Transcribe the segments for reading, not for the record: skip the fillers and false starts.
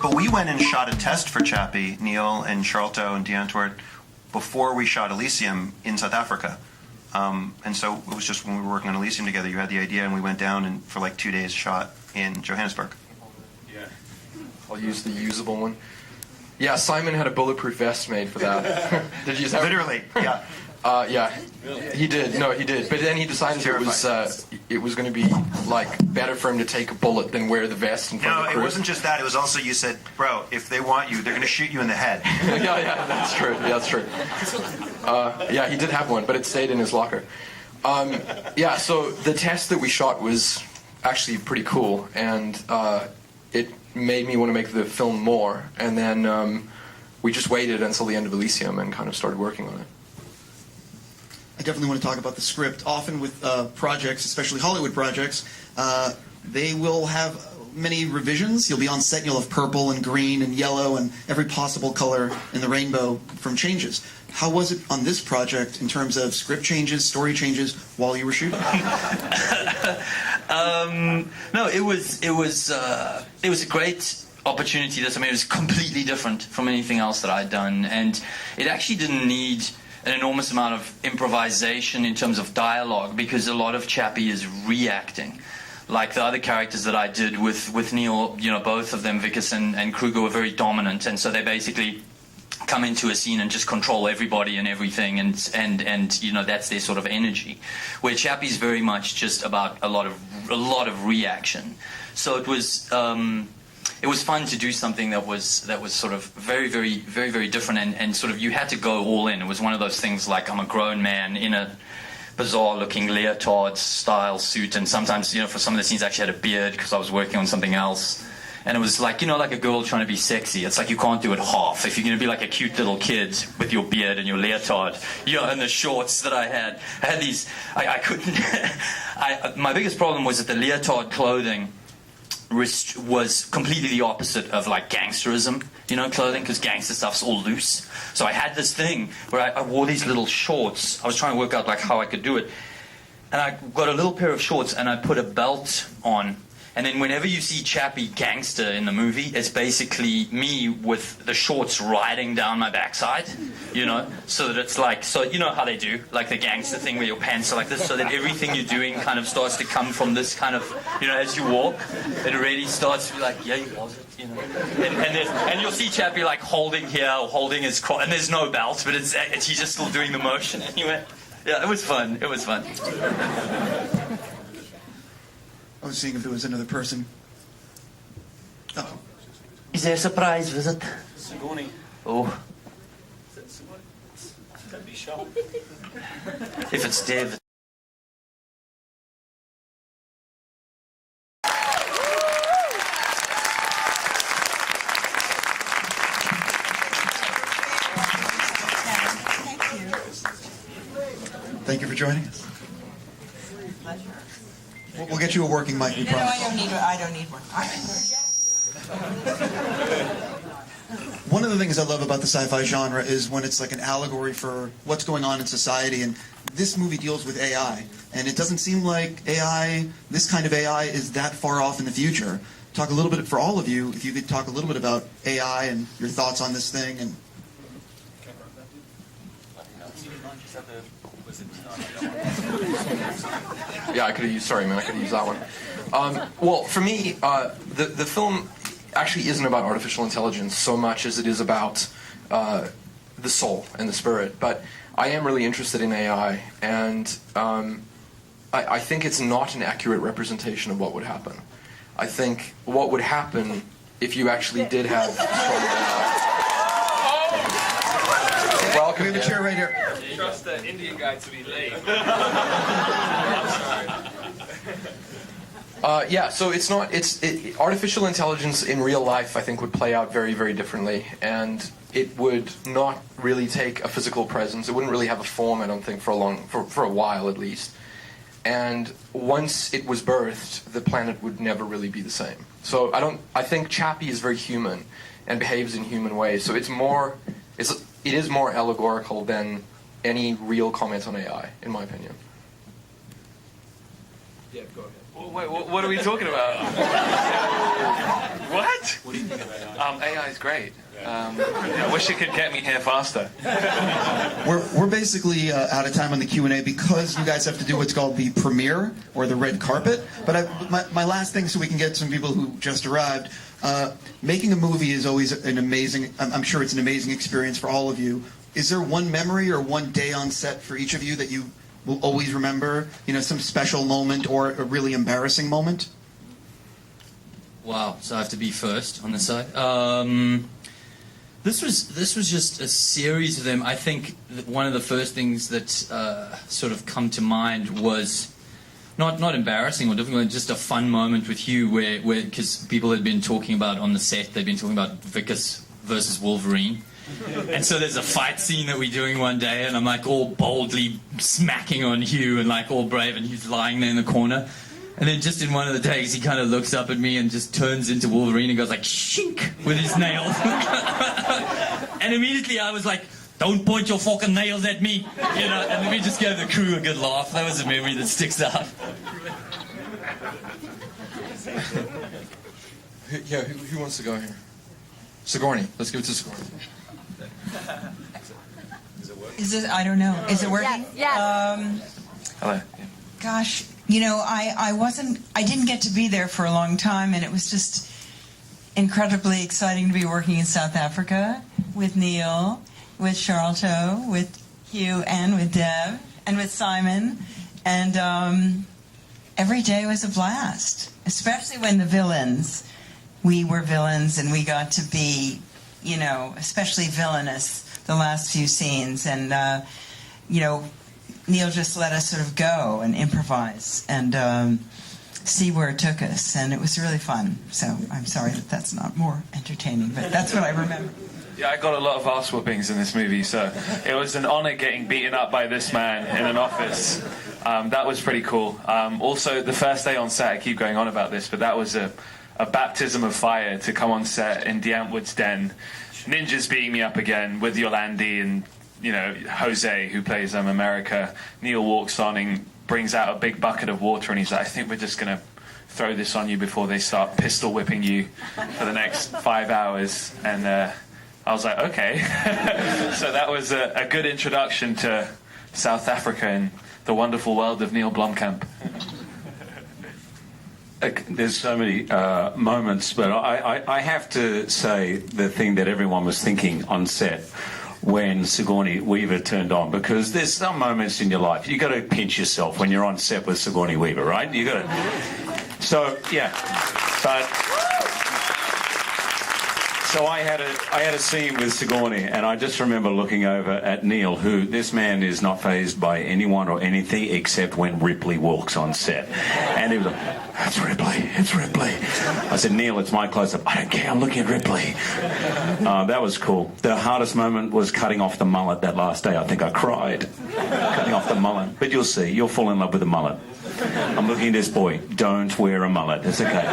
But we went and shot a test for Chappie, Neil and Charlto and D'Antwoord, before we shot Elysium in South Africa. And so it was just when we were working on Elysium together, you had the idea, and we went down and for like 2 days shot in Johannesburg. Yeah. I'll use the usable one. Yeah, Simon had a bulletproof vest made for that. Did you use that? Literally, yeah. Yeah, he did. No, he did. But then he decided it was going to be like better for him to take a bullet than wear the vest in front of the crew. No, it wasn't just that. It was also you said, bro, if they want you, they're going to shoot you in the head. yeah, that's true. Yeah, that's true. Yeah, he did have one, but it stayed in his locker. Yeah, so the test that we shot was actually pretty cool, and it made me want to make the film more. And then we just waited until the end of Elysium and kind of started working on it. I definitely want to talk about the script. Often with projects, especially Hollywood projects, they will have many revisions. You'll be on set and you'll have purple and green and yellow and every possible color in the rainbow from changes. How was it on this project in terms of script changes, story changes while you were shooting? No, it was a great opportunity. It was completely different from anything else that I'd done, and it actually didn't need an enormous amount of improvisation in terms of dialogue, because a lot of Chappie is reacting. Like the other characters that I did with Neil, you know, both of them, Vickers and Kruger, were very dominant, and so they basically come into a scene and just control everybody and everything, and you know, that's their sort of energy. Where Chappie's very much just about a lot of reaction. So it was fun to do something that was sort of very different, and sort of you had to go all in. It was one of those things like, I'm a grown man in a bizarre looking leotard style suit, and sometimes, you know, for some of the scenes I actually had a beard because I was working on something else. And it was like, you know, like a girl trying to be sexy. It's like you can't do it half. If you're going to be like a cute little kid with your beard and your leotard, you know, and the shorts that I had these, I couldn't. My biggest problem was that the leotard clothing was completely the opposite of like gangsterism, you know, clothing, because gangster stuff's all loose. So I had this thing where I wore these little shorts. I was trying to work out like how I could do it. And I got a little pair of shorts and I put a belt on. And then whenever you see Chappie gangster in the movie, it's basically me with the shorts riding down my backside, you know, so that it's like, so you know how they do, like the gangster thing where your pants are like this, so that everything you're doing kind of starts to come from this kind of, you know, as you walk, it already starts to be like, yeah, you was it, you know. And you'll see Chappie like holding here, or holding his and there's no belt, but it's he's just still doing the motion anyway. Yeah, it was fun. It was fun. I was seeing if there was another person. Oh. Is there a surprise visit? Sigourney. Oh. That'd be sharp. If it's David. Thank you for joining us. Pleasure. We'll get you a working mic, we No, promise. I don't need one. One of the things I love about the sci-fi genre is when it's like an allegory for what's going on in society, and this movie deals with AI, and it doesn't seem like AI, this kind of AI, is that far off in the future. Talk a little bit, for all of you, if you could talk a little bit about AI and your thoughts on this thing. And Yeah, I could have used. Sorry, man, I could have used that one. Well, for me, the film actually isn't about artificial intelligence so much as it is about the soul and the spirit. But I am really interested in AI, and I think it's not an accurate representation of what would happen. I think what would happen if you actually did have strong AI. Welcome. we have a chair right here. Trust the Indian guy to be late. Yeah, so it's not. Artificial intelligence in real life, I think, would play out very, very differently, and it would not really take a physical presence. It wouldn't really have a form, I don't think, for a while at least. And once it was birthed, the planet would never really be the same. So I think Chappie is very human and behaves in human ways. So it is more allegorical than any real comment on AI, in my opinion. Yeah, go ahead. Wait, what are we talking about? What? What do you think about AI? AI is great. I wish it could get me here faster. We're basically out of time on the Q&A because you guys have to do what's called the premiere or the red carpet. But my last thing, so we can get some people who just arrived. Making a movie is always an amazing. I'm sure it's an amazing experience for all of you. Is there one memory or one day on set for each of you that you will always remember? You know, some special moment or a really embarrassing moment? Wow, so I have to be first on this side. This was just a series of them. I think that one of the first things that sort of come to mind was not embarrassing or difficult, just a fun moment with Hugh where because people had been talking about on the set, they'd been talking about Vickers versus Wolverine. And so there's a fight scene that we're doing one day, and I'm like all boldly smacking on Hugh and like all brave, and he's lying there in the corner. And then just in one of the takes, he kind of looks up at me and just turns into Wolverine and goes like, shink, with his nails. And immediately I was like, don't point your fucking nails at me. You know, and we just gave the crew a good laugh. That was a memory that sticks out. Yeah, who wants to go here? Sigourney. Let's give it to Sigourney. Is it? I don't know. Is it working? Yes. Hello. Gosh, you know, I didn't get to be there for a long time, and it was just incredibly exciting to be working in South Africa with Neil, with Charlton, with Hugh, and with Deb, and with Simon, and every day was a blast, especially when we were villains, and we got to be, you know, especially villainous the last few scenes, and you know, Neil just let us sort of go and improvise and see where it took us, and it was really fun. So I'm sorry that that's not more entertaining, but that's what I remember. Yeah, I got a lot of ass whoopings in this movie, so it was an honor getting beaten up by this man in an office. That was pretty cool. Also, the first day on set, I keep going on about this, but that was a baptism of fire to come on set in D'Antwoord's den. Ninjas beating me up again with Yolandi and, you know, Jose, who plays America. Neil walks on and brings out a big bucket of water, and he's like, I think we're just going to throw this on you before they start pistol whipping you for the next 5 hours. And I was like, okay. So that was a good introduction to South Africa and the wonderful world of Neil Blomkamp. There's so many moments, but I have to say the thing that everyone was thinking on set when Sigourney Weaver turned on, because there's some moments in your life you got to pinch yourself when you're on set with Sigourney Weaver, right? You got to. So yeah, but. So I had a scene with Sigourney, and I just remember looking over at Neil, who, this man is not fazed by anyone or anything except when Ripley walks on set. And he was like, it's Ripley, it's Ripley. I said, Neil, it's my close-up. I don't care, I'm looking at Ripley. That was cool. The hardest moment was cutting off the mullet that last day. I think I cried. Cutting off the mullet. But you'll see, you'll fall in love with the mullet. I'm looking at this boy, don't wear a mullet. It's okay.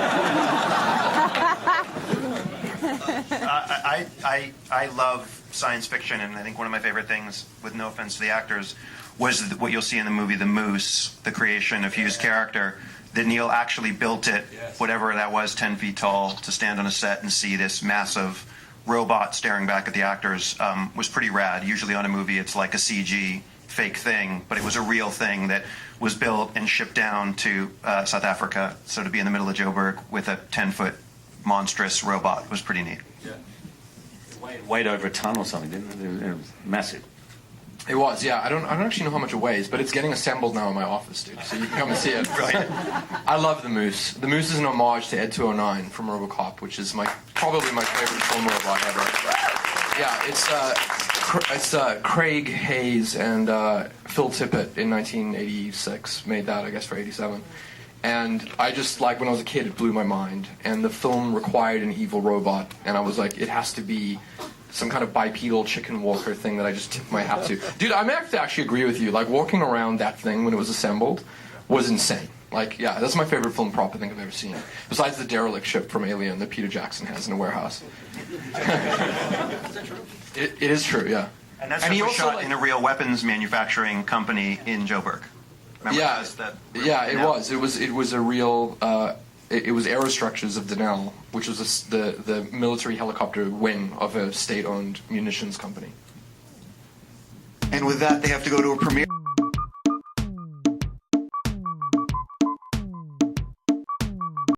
I love science fiction, and I think one of my favorite things, with no offense to the actors, was what you'll see in the movie The Moose, the creation of Hugh's character, that Neil actually built it, whatever that was, 10 feet tall, to stand on a set and see this massive robot staring back at the actors, was pretty rad. Usually on a movie it's like a CG fake thing, but it was a real thing that was built and shipped down to South Africa. So to be in the middle of Joburg with a 10-foot monstrous robot was pretty neat. Yeah. Weighed over a ton or something, didn't it? It was massive. It was, yeah. I don't actually know how much it weighs, but it's getting assembled now in my office, dude. So you can come and see it. I love The Moose. The Moose is an homage to Ed 209 from RoboCop, which is probably my favorite film robot ever. Yeah, it's Craig Hayes and Phil Tippett in 1986 made that, I guess, for 87. And I just, like, when I was a kid, it blew my mind. And the film required an evil robot, and I was like, it has to be some kind of bipedal chicken walker thing that I just tip my hat to. Dude, I have to actually agree with you. Like, walking around that thing when it was assembled was insane. Like, yeah, that's my favorite film prop I think I've ever seen. Besides the derelict ship from Alien that Peter Jackson has in a warehouse. It is true, yeah. And that's he shot in a real weapons manufacturing company in Joburg. Remember Yeah, that? yeah, it was. It was a real. It was Aerostructures of Denell, which was the military helicopter wing of a state-owned munitions company. And with that, they have to go to a premiere.